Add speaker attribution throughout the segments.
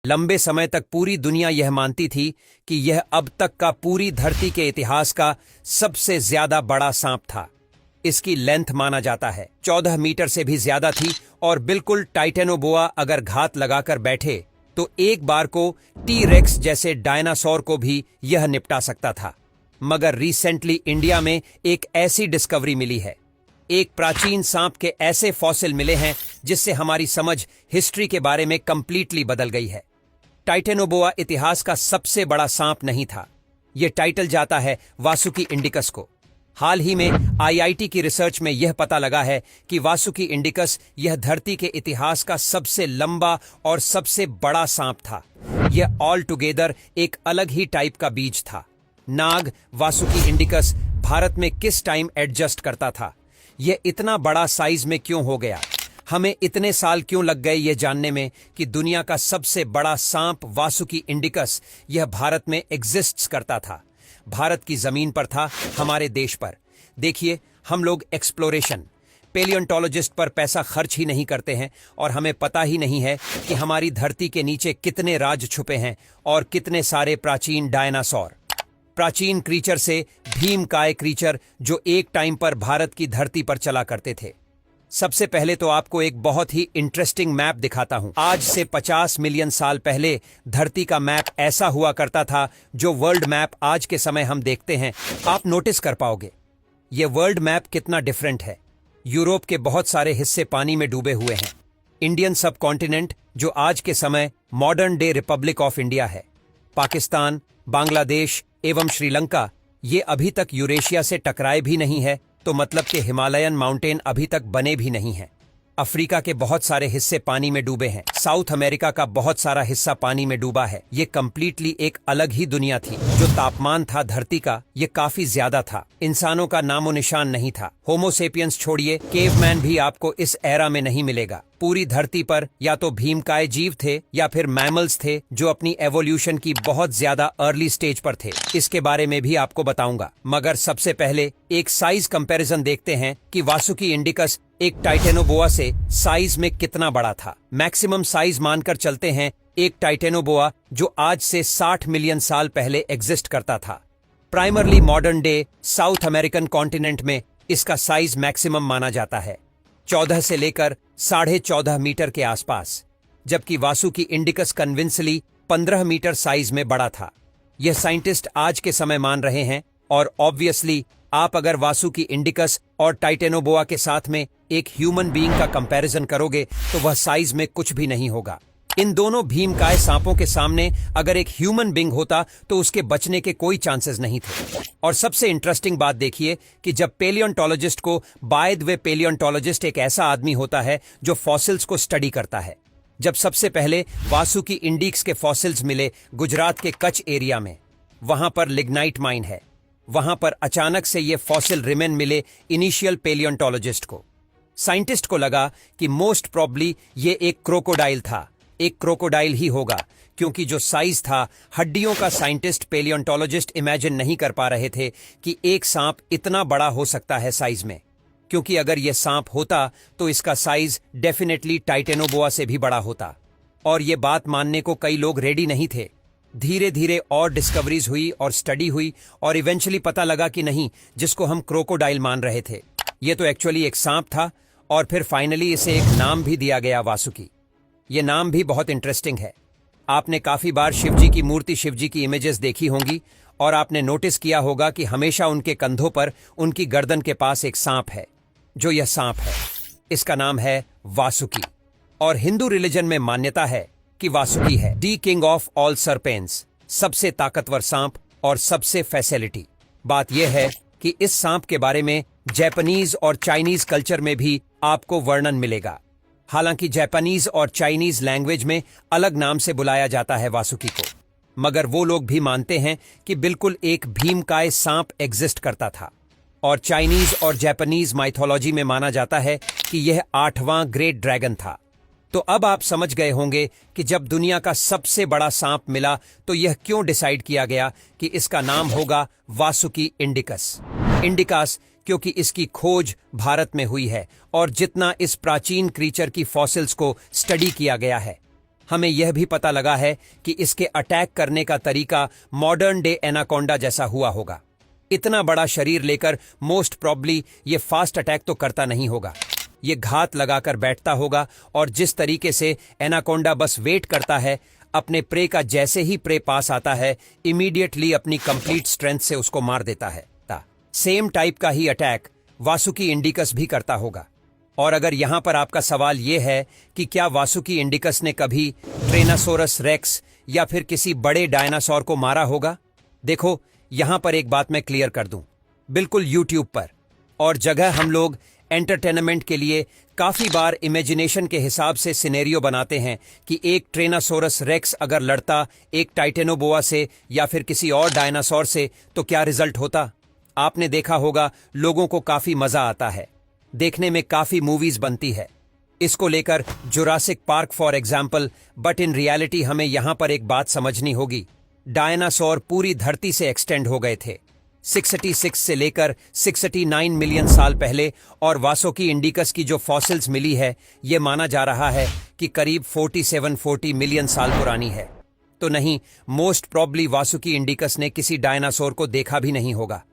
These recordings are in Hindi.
Speaker 1: लंबे समय तक पूरी दुनिया यह मानती थी कि यह अब तक का पूरी धरती के इतिहास का सबसे ज्यादा बड़ा सांप था। इसकी लेंथ माना जाता है 14 मीटर से भी ज्यादा थी और बिल्कुल टाइटेनोबोआ अगर घात लगाकर बैठे तो एक बार को टी रेक्स जैसे डायनासोर को भी यह निपटा सकता था। मगर रिसेंटली इंडिया में एक ऐसी डिस्कवरी मिली है, एक प्राचीन सांप के ऐसे फॉसिल मिले हैं जिससे हमारी समझ हिस्ट्री के बारे में कंप्लीटली बदल गई है। टाइटेनोबोआ इतिहास का सबसे बड़ा सांप नहीं था। यह टाइटल जाता है वासुकी इंडिकस को। हाल ही में आईआईटी की रिसर्च में यह पता लगा है कि वासुकी इंडिकस यह धरती के इतिहास का सबसे लंबा और सबसे बड़ा सांप था। यह ऑल टुगेदर एक अलग ही टाइप का बीज था। नाग वासुकी इंडिकस भारत में किस टाइम एडजस्ट करता था? यह इतना बड़ा साइज में क्यों हो गया? हमें इतने साल क्यों लग गए ये जानने में कि दुनिया का सबसे बड़ा सांप वासुकी इंडिकस यह भारत में एग्जिस्ट्स करता था। भारत की जमीन पर था, हमारे देश पर। देखिए, हम लोग एक्सप्लोरेशन, पेलियोंटोलॉजिस्ट पर पैसा खर्च ही नहीं करते हैं और हमें पता ही नहीं है कि हमारी धरती के नीचे कितने राज छुपे हैं और कितने सारे प्राचीन डायनासोर। प्राचीन क्रीचर से भीमकाय क्रीचर जो एक टाइम पर भारत की धरती पर चला करते थे। सबसे पहले तो आपको एक बहुत ही इंटरेस्टिंग मैप दिखाता हूं। आज से 50 मिलियन साल पहले धरती का मैप ऐसा हुआ करता था जो वर्ल्ड मैप आज के समय हम देखते हैं। आप नोटिस कर पाओगे यह वर्ल्ड मैप कितना डिफरेंट है। यूरोप के बहुत सारे हिस्से पानी में डूबे हुए हैं। इंडियन सब कॉन्टिनेंट जो आज के समय modern day Republic of India है, पाकिस्तान, बांग्लादेश एवं श्रीलंका, ये अभी तक यूरेशिया से टकराए भी नहीं है, तो मतलब कि हिमालयन माउंटेन अभी तक बने भी नहीं हैं। अफ्रीका के बहुत सारे हिस्से पानी में डूबे हैं। साउथ अमेरिका का बहुत सारा हिस्सा पानी में डूबा है। ये कंप्लीटली एक अलग ही दुनिया थी। जो तापमान था धरती का, ये काफी ज्यादा था। इंसानों का नामो निशान नहीं था। होमोसेपियंस छोड़िए, केवमैन भी आपको इस एरा में नहीं मिलेगा। पूरी धरती पर या तो भीमकाय जीव थे या फिर मैमल्स थे जो अपनी एवोल्यूशन की बहुत ज्यादा अर्ली स्टेज पर थे। इसके बारे में भी आपको बताऊंगा। मगर सबसे पहले एक साइज कंपैरिजन देखते हैं कि वासुकी इंडिकस एक टाइटेनोबोआ से साइज में कितना बड़ा था। मैक्सिमम साइज मानकर चलते हैं एक टाइटेनोबोआ जो आज से 60 मिलियन साल पहले एग्जिस्ट करता था। Primarily modern day south American continent में इसका साइज मैक्सिमम माना जाता है 14 से लेकर 14.5 मीटर के आसपास, जबकि वासुकी इंडिकस कन्विंसली 15 मीटर साइज में बड़ा था। यह साइंटिस्ट आज के समय मान रहे हैं और ऑब्वियसली आप अगर वासुकी इंडिकस और टाइटेनोबोआ के साथ में एक ह्यूमन बीइंग का कंपैरिजन करोगे तो वह साइज में कुछ भी नहीं होगा। इन दोनों भीमकाय सांपों के सामने अगर एक ह्यूमन बीइंग होता तो उसके बचने के कोई चांसेस नहीं थे। और सबसे इंटरेस्टिंग बात देखिए कि जब पेलियोंटोलॉजिस्ट को, बाय द वे पेलियोंटोलॉजिस्ट एक ऐसा आदमी होता है जो फॉसिल्स को स्टडी करता है। जब सबसे पहले वासुकी इंडिकस के फॉसिल्स मिले गुजरात के कच्छ एरिया में, वहां पर लिग्नाइट माइन है, वहां पर अचानक से ये फॉसिल रिमेन मिले इनिशियल पेलियोंटोलॉजिस्ट को। साइंटिस्ट को लगा कि मोस्ट प्रॉब्ली ये एक क्रोकोडाइल था, एक क्रोकोडाइल ही होगा, क्योंकि जो साइज था हड्डियों का साइंटिस्ट पेलियोंटोलॉजिस्ट इमेजिन नहीं कर पा रहे थे कि एक सांप इतना बड़ा हो सकता है साइज में। क्योंकि अगर यह सांप होता तो इसका साइज डेफिनेटली टाइटेनोबोआ से भी बड़ा होता। और ये बात मानने को कई लोग रेडी नहीं थे। धीरे धीरे और डिस्कवरीज हुई और स्टडी हुई और इवेंचुअली पता लगा कि नहीं, जिसको हम क्रोकोडाइल मान रहे थे ये तो एक्चुअली एक सांप था। और फिर फाइनली इसे एक नाम भी दिया गया, वासुकी। ये नाम भी बहुत इंटरेस्टिंग है। आपने काफी बार शिवजी की मूर्ति, शिवजी की इमेजेस देखी होंगी और आपने नोटिस किया होगा कि हमेशा उनके कंधों पर, उनकी गर्दन के पास एक सांप है। जो यह सांप है इसका नाम है वासुकी। और हिंदू रिलीजन में मान्यता है कि वासुकी है दी किंग ऑफ ऑल सर्पेंट्स, सबसे ताकतवर सांप और सबसे फैसिलिटी। बात यह है कि इस सांप के बारे में जापानीज और चाइनीज कल्चर में भी आपको वर्णन मिलेगा। हालांकि जापानीज और चाइनीज लैंग्वेज में अलग नाम से बुलाया जाता है वासुकी को, मगर वो लोग भी मानते हैं कि बिल्कुल एक भीमकाय सांप एग्जिस्ट करता था। और चाइनीज और जापानीज माइथोलॉजी में माना जाता है कि यह 8वां ग्रेट ड्रैगन था। तो अब आप समझ गए होंगे कि जब दुनिया का सबसे बड़ा सांप मिला तो यह क्यों डिसाइड किया गया कि इसका नाम होगा वासुकी इंडिकस। इंडिकस क्योंकि इसकी खोज भारत में हुई है और जितना इस प्राचीन क्रीचर की फॉसिल्स को स्टडी किया गया है, हमें यह भी पता लगा है कि इसके अटैक करने का तरीका मॉडर्न डे एनाकोंडा जैसा हुआ होगा। इतना बड़ा शरीर लेकर मोस्ट प्रॉब्ली ये फास्ट अटैक तो करता नहीं होगा, ये घात लगाकर बैठता होगा और जिस तरीके से एनाकोंडा बस वेट करता है, अपने प्रे का जैसे ही प्रे पास आता है इमीडिएटली अपनी कंप्लीट स्ट्रेंथ से उसको मार देता है। सेम टाइप का ही अटैक वासुकी इंडिकस भी करता होगा। और अगर यहां पर आपका सवाल यह है कि क्या वासुकी इंडिकस ने कभी ट्रेनासोरस रेक्स या फिर किसी बड़े डायनासोर को मारा होगा, देखो यहां पर एक बात मैं क्लियर कर दूं, बिल्कुल यूट्यूब पर और जगह हम लोग एंटरटेनमेंट के लिए काफी बार इमेजिनेशन के हिसाब से सिनेरियो बनाते हैं कि एक ट्रेनासोरस रेक्स अगर लड़ता एक टाइटेनोबोआ से या फिर किसी और डायनासोर से तो क्या रिजल्ट होता। आपने देखा होगा लोगों को काफी मजा आता है, देखने में काफी मूवीज बनती है इसको लेकर, Jurassic park for example. But in reality हमें यहां पर एक बात समझनी होगी, डायनासोर पूरी धरती से एक्सटेंड हो गए थे 686 से लेकर 689 मिलियन साल पहले, और वासुकी इंडिकस की जो फॉसिल्स मिली है ये माना जा रहा है कि करीब 47-40 मिलियन साल पुरानी है। तो नहीं, मोस्ट प्रॉब्ली वासुकी इंडिकस ने किसी डायनासोर को देखा भी नहीं होगा।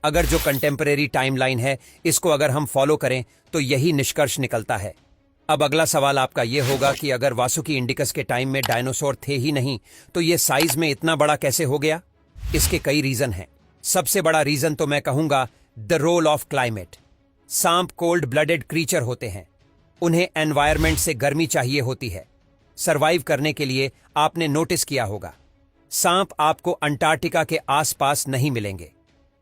Speaker 1: अगर जो कंटेम्परेरी टाइमलाइन है इसको अगर हम फॉलो करें तो यही निष्कर्ष निकलता है। अब अगला सवाल आपका यह होगा कि अगर वासुकी इंडिकस के टाइम में डायनासोर थे ही नहीं तो ये साइज में इतना बड़ा कैसे हो गया। इसके कई रीजन हैं। सबसे बड़ा रीजन तो मैं कहूंगा द रोल ऑफ क्लाइमेट। सांप कोल्ड ब्लडेड क्रीचर होते हैं, उन्हें एनवायरमेंट से गर्मी चाहिए होती है सरवाइव करने के लिए। आपने नोटिस किया होगा सांप आपको अंटार्कटिका के आसपास नहीं मिलेंगे,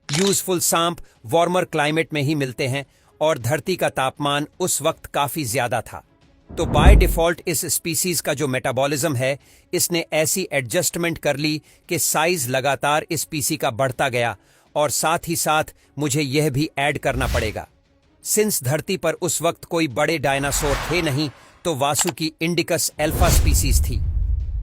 Speaker 1: यूजफुल सांप वार्मर क्लाइमेट में ही मिलते हैं और धरती का तापमान उस वक्त काफी ज्यादा था। तो बाय डिफॉल्ट इस स्पीसीज का जो मेटाबॉलिज्म है इसने ऐसी एडजस्टमेंट कर ली कि साइज लगातार इस स्पीसी का बढ़ता गया। और साथ ही साथ मुझे यह भी ऐड करना पड़ेगा, सिंस धरती पर उस वक्त कोई बड़े डायनासोर थे नहीं तो वासुकी इंडिकस अल्फा स्पीसीज थी।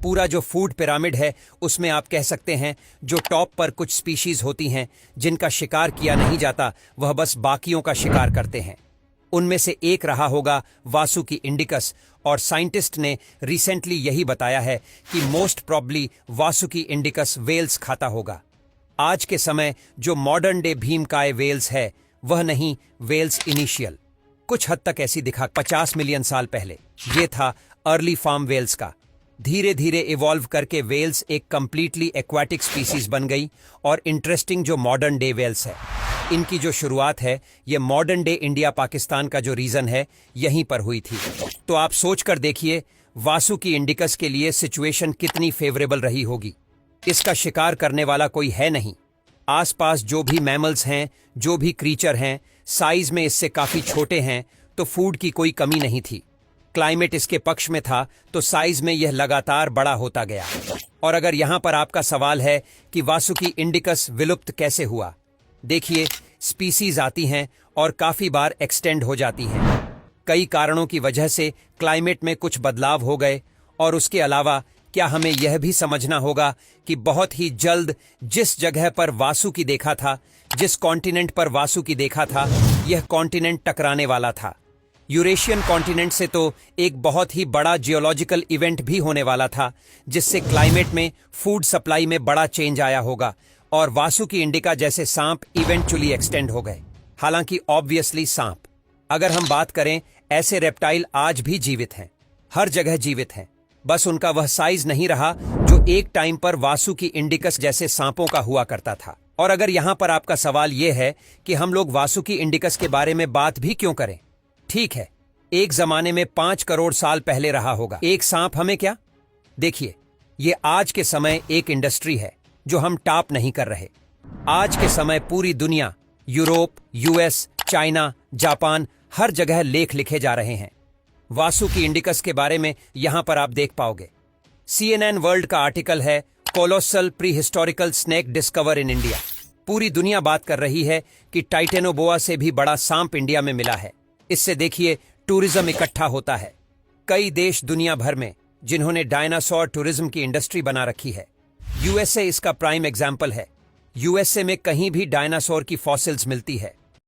Speaker 1: पूरा जो फूड पिरामिड है उसमें आप कह सकते हैं जो टॉप पर कुछ स्पीशीज होती हैं जिनका शिकार किया नहीं जाता, वह बस बाकियों का शिकार करते हैं। उनमें से एक रहा होगा वासुकी इंडिकस, और साइंटिस्ट ने रिसेंटली यही बताया है कि most probably Vasuki indicus whales खाता होगा। आज के समय जो मॉडर्न डे भीमकाय वेल्स है वह नहीं, वेल्स इनिशियल कुछ हद तक ऐसी दिखा 50 मिलियन साल पहले। ये था अर्ली फार्म वेल्स का। धीरे धीरे इवॉल्व करके वेल्स एक कंप्लीटली एक्वाटिक स्पीसीज बन गई। और इंटरेस्टिंग जो मॉडर्न डे वेल्स है इनकी जो शुरुआत है ये मॉडर्न डे इंडिया पाकिस्तान का जो रीजन है यहीं पर हुई थी। तो आप सोच कर देखिए वासुकी इंडिकस के लिए सिचुएशन कितनी फेवरेबल रही होगी। इसका शिकार करने वाला कोई है नहीं, आसपास जो भी मैमल्स हैं, जो भी क्रीचर हैं, साइज में इससे काफी छोटे हैं, तो फूड की कोई कमी नहीं थी। क्लाइमेट इसके पक्ष में था तो साइज में यह लगातार बड़ा होता गया। और अगर यहां पर आपका सवाल है कि वासुकी इंडिकस विलुप्त कैसे हुआ, देखिए स्पीसीज आती हैं और काफी बार एक्सटेंड हो जाती हैं। कई कारणों की वजह से क्लाइमेट में कुछ बदलाव हो गए, और उसके अलावा क्या हमें यह भी समझना होगा कि बहुत ही जल्द जिस जगह पर वासुकी देखा था, जिस कॉन्टिनेंट पर वासुकी देखा था, यह कॉन्टिनेंट टकराने वाला था। यूरेशियन कॉन्टिनेंट से तो एक बहुत ही बड़ा जियोलॉजिकल इवेंट भी होने वाला था जिससे क्लाइमेट में, फूड सप्लाई में बड़ा चेंज आया होगा, और वासुकी इंडिका जैसे सांप इवेंचुअली एक्सटेंड हो गए। हालांकि ऑब्वियसली सांप, अगर हम बात करें, ऐसे रेप्टाइल आज भी जीवित हैं, हर जगह जीवित हैं, बस उनका वह साइज नहीं रहा जो एक टाइम पर वासुकी इंडिकस जैसे सांपों का हुआ करता था। और अगर यहां पर आपका सवाल यह है कि हम लोग वासुकी इंडिकस के बारे में बात भी क्यों करें, ठीक है, एक जमाने में 5 करोड़ साल पहले रहा होगा एक सांप, हमें क्या। देखिए, ये आज के समय एक इंडस्ट्री है जो हम टॉप नहीं कर रहे। आज के समय पूरी दुनिया, यूरोप, यूएस, चाइना, जापान, हर जगह लेख लिखे जा रहे हैं वासुकी इंडिकस के बारे में। यहां पर आप देख पाओगे CNN वर्ल्ड का आर्टिकल है, colossal pre historical snake discover in India. पूरी दुनिया बात कर रही है कि टाइटेनोबोआ से भी बड़ा सांप इंडिया में मिला है। इससे देखिए टूरिज्म इकट्ठा होता है। कई देश दुनिया भर में जिन्होंने डायनासोर टूरिज्म की इंडस्ट्री बना रखी है। यूएसए इसका प्राइम एग्जाम्पल है। यूएसए में कहीं भी डायनासोर की फॉसिल्स मिलती है